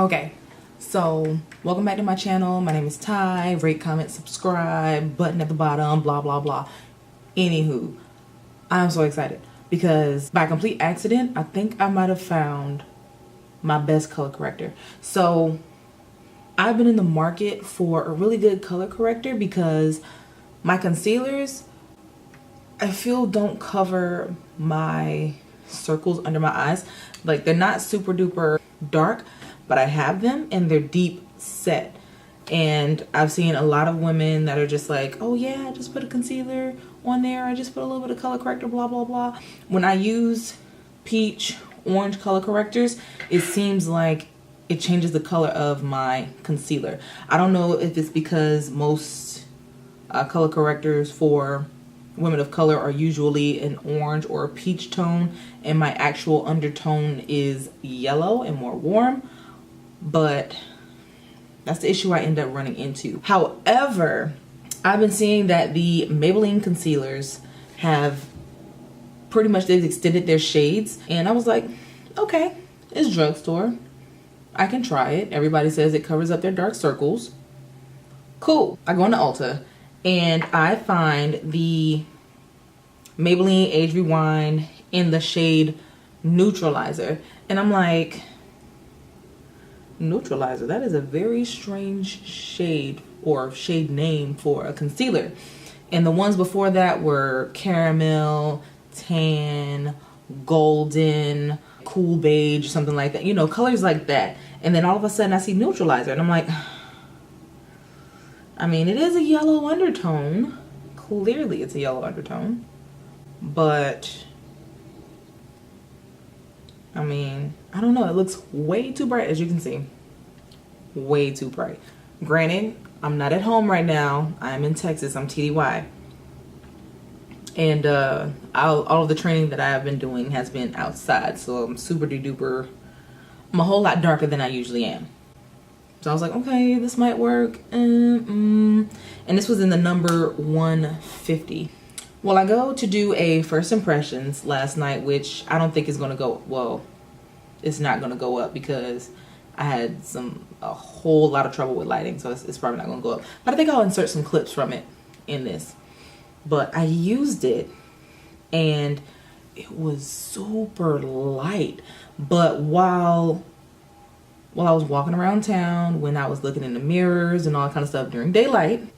Okay, so welcome back to my channel. My name is Ty. Rate, comment, subscribe, button at the bottom, blah blah blah. Anywho, I'm so excited because by complete accident I think I might have found my best color corrector. So I've been in the market for a really good color corrector because my concealers, I feel, don't cover my circles under my eyes. Like, they're not super duper dark, but I have them and they're deep set. And I've seen a lot of women that are just like, oh yeah, I just put a concealer on there, I just put a little bit of color corrector, blah blah blah. When I use peach orange color correctors, it seems like it changes the color of my concealer. I don't know if it's because most color correctors for women of color are usually an orange or a peach tone and my actual undertone is yellow and more warm, but that's the issue I end up running into. However, I've been seeing that the Maybelline concealers have pretty much, they've extended their shades, and I was like, okay, it's drugstore, I can try it. Everybody says it covers up their dark circles. Cool. I go into Ulta and I find the Maybelline Age Rewind in the shade Neutralizer, and I'm like, Neutralizer, that is a very strange shade or shade name for a concealer. And the ones before that were caramel, tan, golden, cool beige, something like that, you know, colors like that. And then all of a sudden I see Neutralizer and I'm like, I mean, it is a yellow undertone, clearly it's a yellow undertone, but I mean, I don't know, it looks way too bright, as you can see. Way too bright. Granted, I'm not at home right now. I'm in Texas. I'm TDY. And all of the training that I have been doing has been outside. So I'm super duper. I'm a whole lot darker than I usually am. So I was like, okay, this might work. And this was in the number 150. Well, I go to do a first impressions last night, which I don't think is going to go, well, it's not going to go up because I had a whole lot of trouble with lighting, so it's probably not going to go up. But I think I'll insert some clips from it in this. But I used it and it was super light. But while I was walking around town, when I was looking in the mirrors and all that kind of stuff during daylight,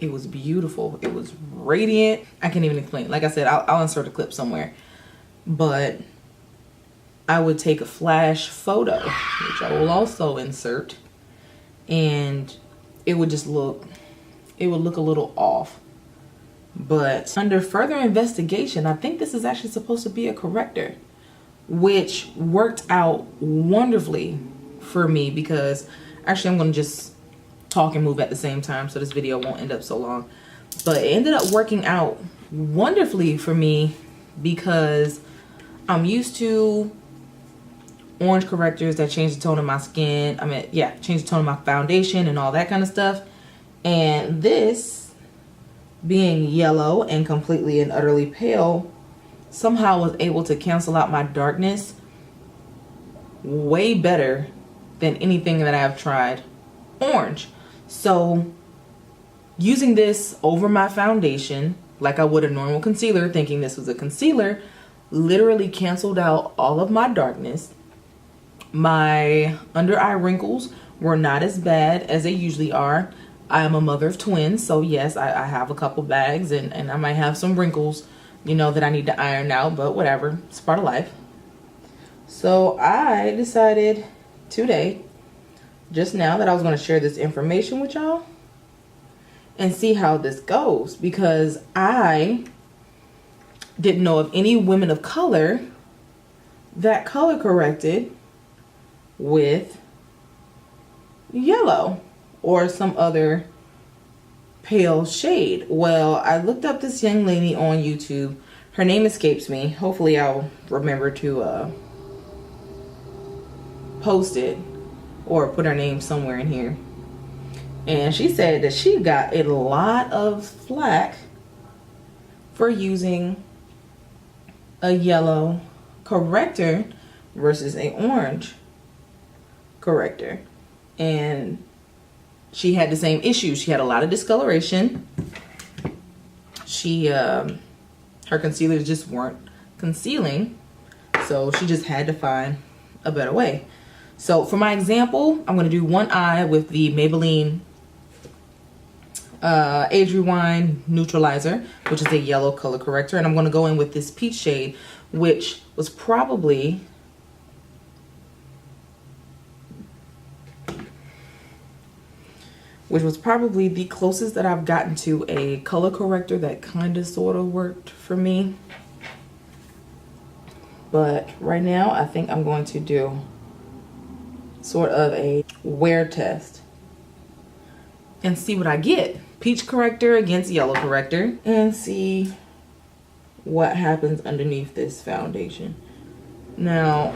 it was beautiful. It was radiant. I can't even explain. Like I said, I'll insert a clip somewhere. But I would take a flash photo, which I will also insert, and it would just look, it would look a little off. But under further investigation, I think this is actually supposed to be a corrector, which worked out wonderfully for me because actually I'm going to just talk and move at the same time so this video won't end up so long. But it ended up working out wonderfully for me because I'm used to orange correctors that change the tone of my skin. I mean, yeah, change the tone of my foundation and all that kind of stuff. And this, being yellow and completely and utterly pale, somehow was able to cancel out my darkness way better than anything that I have tried orange. So using this over my foundation like I would a normal concealer, thinking this was a concealer, literally canceled out all of my darkness. My under eye wrinkles were not as bad as they usually are. I am a mother of twins, so yes, I have a couple bags and I might have some wrinkles, you know, that I need to iron out, but whatever, it's part of life. So I decided today, just now, that I was going to share this information with y'all and see how this goes, because I didn't know of any women of color that color corrected with yellow or some other pale shade. Well, I looked up this young lady on YouTube. Her name escapes me. Hopefully I'll remember to post it or put her name somewhere in here. And she said that she got a lot of flack for using a yellow corrector versus a orange corrector, and she had the same issue. She had a lot of discoloration. Her concealers just weren't concealing, so she just had to find a better way. So for my example, I'm going to do one eye with the Maybelline Age Rewind Neutralizer, which is a yellow color corrector, and I'm going to go in with this peach shade, which was probably the closest that I've gotten to a color corrector that kind of sort of worked for me. But right now I think I'm going to do sort of a wear test and see what I get. Peach corrector against yellow corrector, and see what happens underneath this foundation. Now,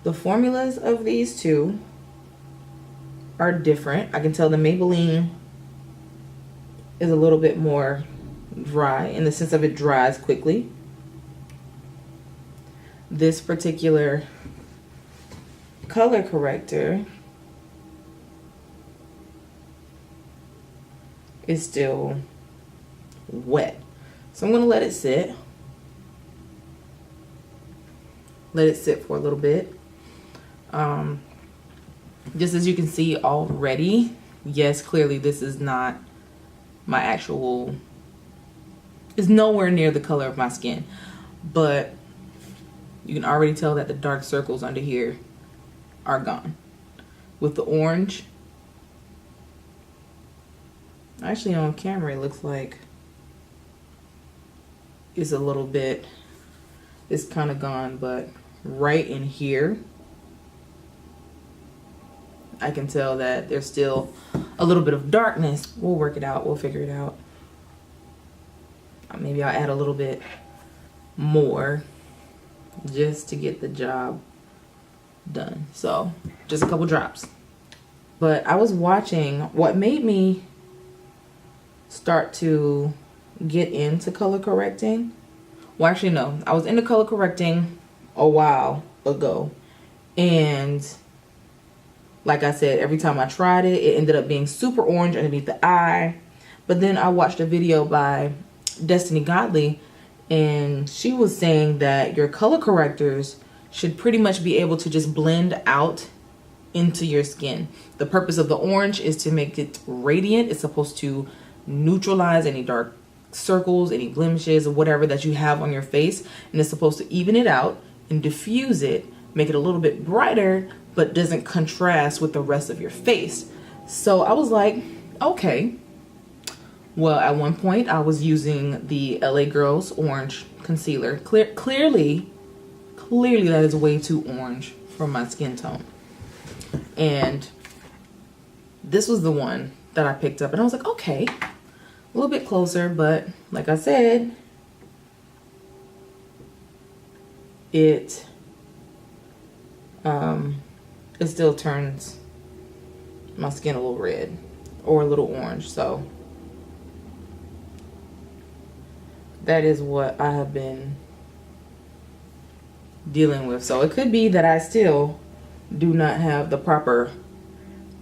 the formulas of these two are different. I can tell the Maybelline is a little bit more dry in the sense of it dries quickly. This particular color corrector is still wet. So I'm going to let it sit. Let it sit for a little bit. Just as you can see already, yes, clearly this is not my actual, it's nowhere near the color of my skin, but you can already tell that the dark circles under here are gone. With the orange, actually on camera it looks like it's a little bit, it's kind of gone, but right in here I can tell that there's still a little bit of darkness. We'll work it out, we'll figure it out. Maybe I'll add a little bit more just to get the job done. So just a couple drops. But I was watching, what made me start to get into color correcting, well actually no, I was into color correcting a while ago, and like I said, every time I tried it, it ended up being super orange underneath the eye. But then I watched a video by Destiny Godly, and she was saying that your color correctors should pretty much be able to just blend out into your skin. The purpose of the orange is to make it radiant. It's supposed to neutralize any dark circles, any blemishes, or whatever that you have on your face, and it's supposed to even it out and diffuse it, make it a little bit brighter, but doesn't contrast with the rest of your face. So I was like, okay. Well, at one point I was using the LA Girls Orange Concealer. Clearly that is way too orange for my skin tone. And this was the one that I picked up, and I was like, okay, a little bit closer, but like I said, it still turns my skin a little red or a little orange. So that is what I have been dealing with. So it could be that I still do not have the proper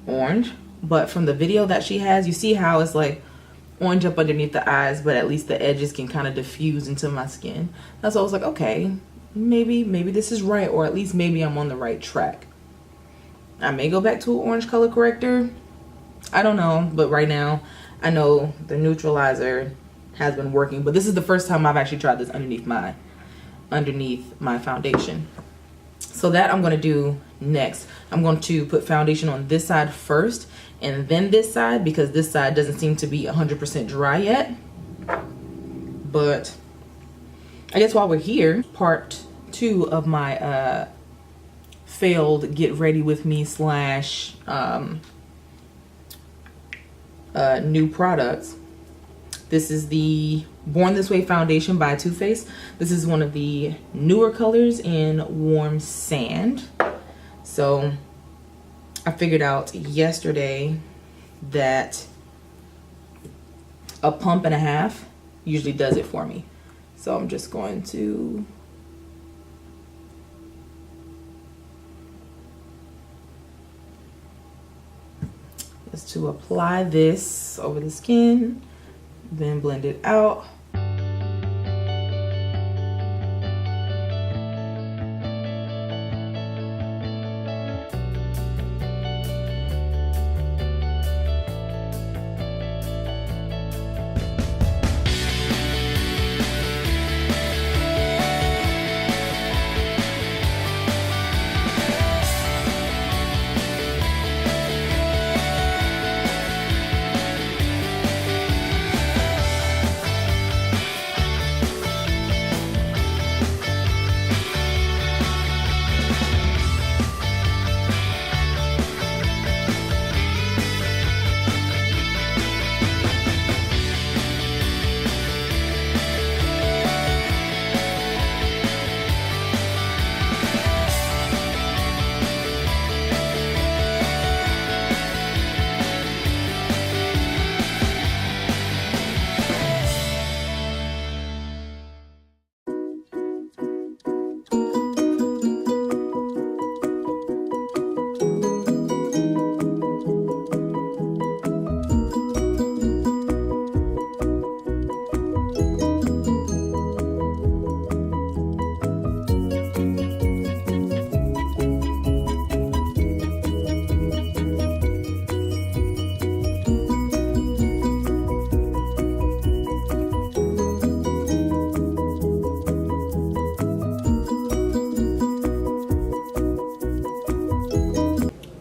orange, but from the video that she has, you see how it's like orange up underneath the eyes, but at least the edges can kind of diffuse into my skin. That's why I was like, okay, maybe this is right, or at least maybe I'm on the right track. I may go back to an orange color corrector, I don't know, but right now I know the Neutralizer has been working. But this is the first time I've actually tried this underneath my foundation. So that I'm going to do next. I'm going to put foundation on this side first and then this side, because this side doesn't seem to be 100% dry yet. But I guess while we're here, part 2 of my failed get ready with me / new products. This is the Born This Way foundation by TooFaced. This is one of the newer colors in Warm Sand. So I figured out yesterday that a pump and a half, usually does it for me. So I'm just going to apply this over the skin, then blend it out.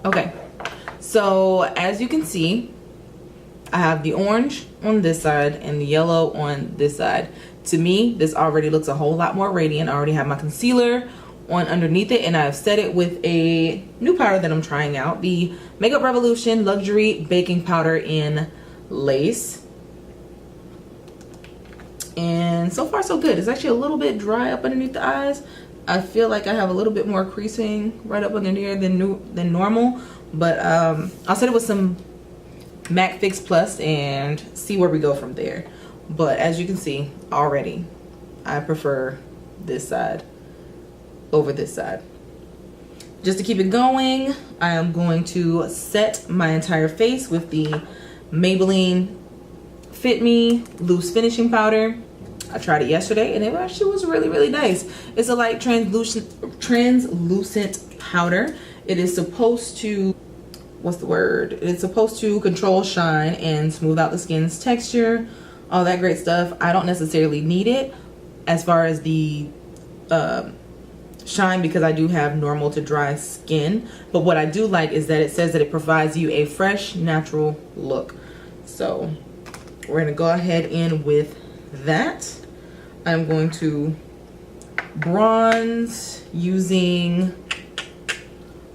Okay, so as you can see, I have the orange on this side and the yellow on this side. To me, this already looks a whole lot more radiant. I already have my concealer on underneath it, and I've set it with a new powder that I'm trying out, the Makeup Revolution Luxury Baking Powder in Lace. And so far so good. It's actually a little bit dry up underneath the eyes. I feel like I have a little bit more creasing right up under there than normal, but I'll set it with some MAC Fix Plus and see where we go from there. But as you can see already, I prefer this side over this side. Just to keep it going, I am going to set my entire face with the Maybelline Fit Me Loose Finishing Powder. I tried it yesterday and it actually was really nice. It's a light translucent powder. It is supposed to, what's the word? It's supposed to control shine and smooth out the skin's texture, all that great stuff. I don't necessarily need it as far as the shine, because I do have normal to dry skin. But what I do like is that it says that it provides you a fresh, natural look. So we're gonna go ahead in with that. I'm going to bronze using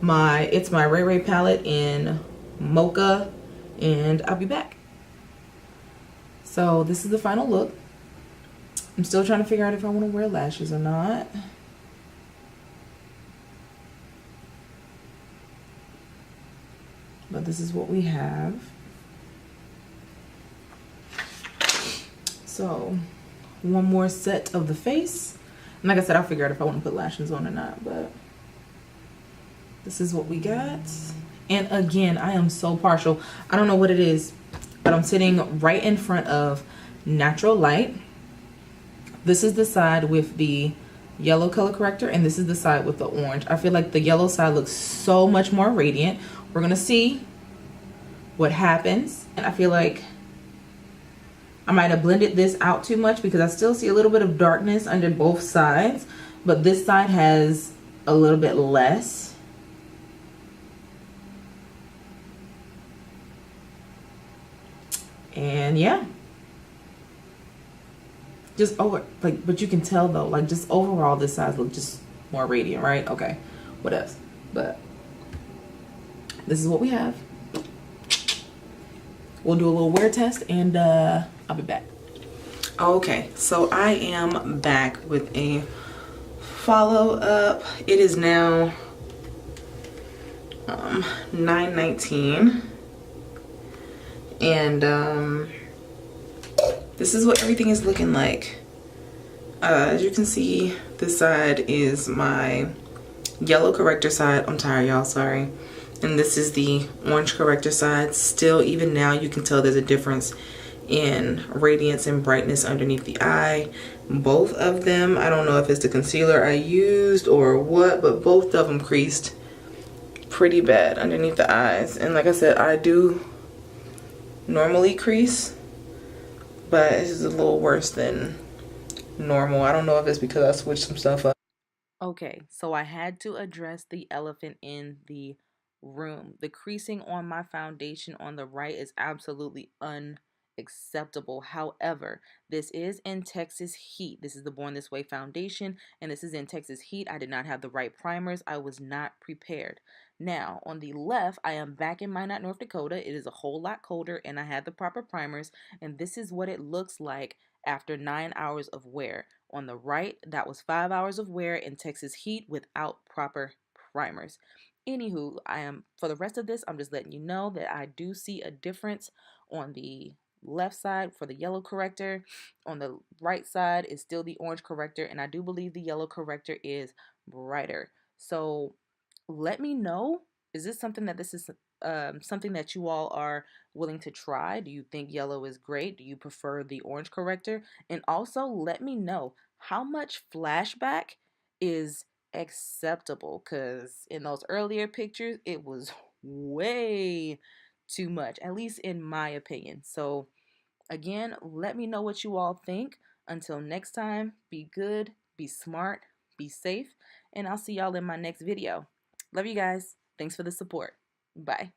my IITSMYRAYERAYE palette in Mocha, and I'll be back. So this is the final look. I'm still trying to figure out if I want to wear lashes or not. But this is what we have. So one more set of the face, and like I said, I'll figure out if I want to put lashes on or not, but this is what we got. And again, I am so partial. I don't know what it is, but I'm sitting right in front of natural light. This is the side with the yellow color corrector, and this is the side with the orange. I feel like the yellow side looks so much more radiant. We're gonna see what happens, and I feel like I might have blended this out too much because I still see a little bit of darkness under both sides, but this side has a little bit less. And yeah, just over, like, but you can tell though, like, just overall this side looks just more radiant, right? Okay, what else? But this is what we have. We'll do a little wear test, and I'll be back. Okay, so I am back with a follow-up. It is now 9:19, and this is what everything is looking like. As you can see, this side is my yellow corrector side. I'm tired, y'all, sorry. And this is the orange corrector side. Still, even now, you can tell there's a difference in radiance and brightness underneath the eye. Both of them, I don't know if it's the concealer I used or what, but both of them creased pretty bad underneath the eyes. And like I said, I do normally crease, but this is a little worse than normal. I don't know if it's because I switched some stuff up. Okay, so I had to address the elephant in the room. The creasing on my foundation on the right is absolutely unacceptable. However, this is in Texas Heat. This is the Born This Way foundation, and this is in Texas Heat. I did not have the right primers. I was not prepared. Now, on the left, I am back in Minot, North Dakota. It is a whole lot colder, and I had the proper primers, and this is what it looks like after 9 hours of wear. On the right, that was 5 hours of wear in Texas Heat without proper primers. Anywho, for the rest of this, I'm just letting you know that I do see a difference on the left side for the yellow corrector. On the right side is still the orange corrector, and I do believe the yellow corrector is brighter. So let me know, is this something that you all are willing to try? Do you think yellow is great? Do you prefer the orange corrector? And also let me know how much flashback is acceptable, because in those earlier pictures it was way too much, at least in my opinion. So again, let me know what you all think. Until next time, be good, be smart, be safe, and I'll see y'all in my next video. Love you guys. Thanks for the support. Bye.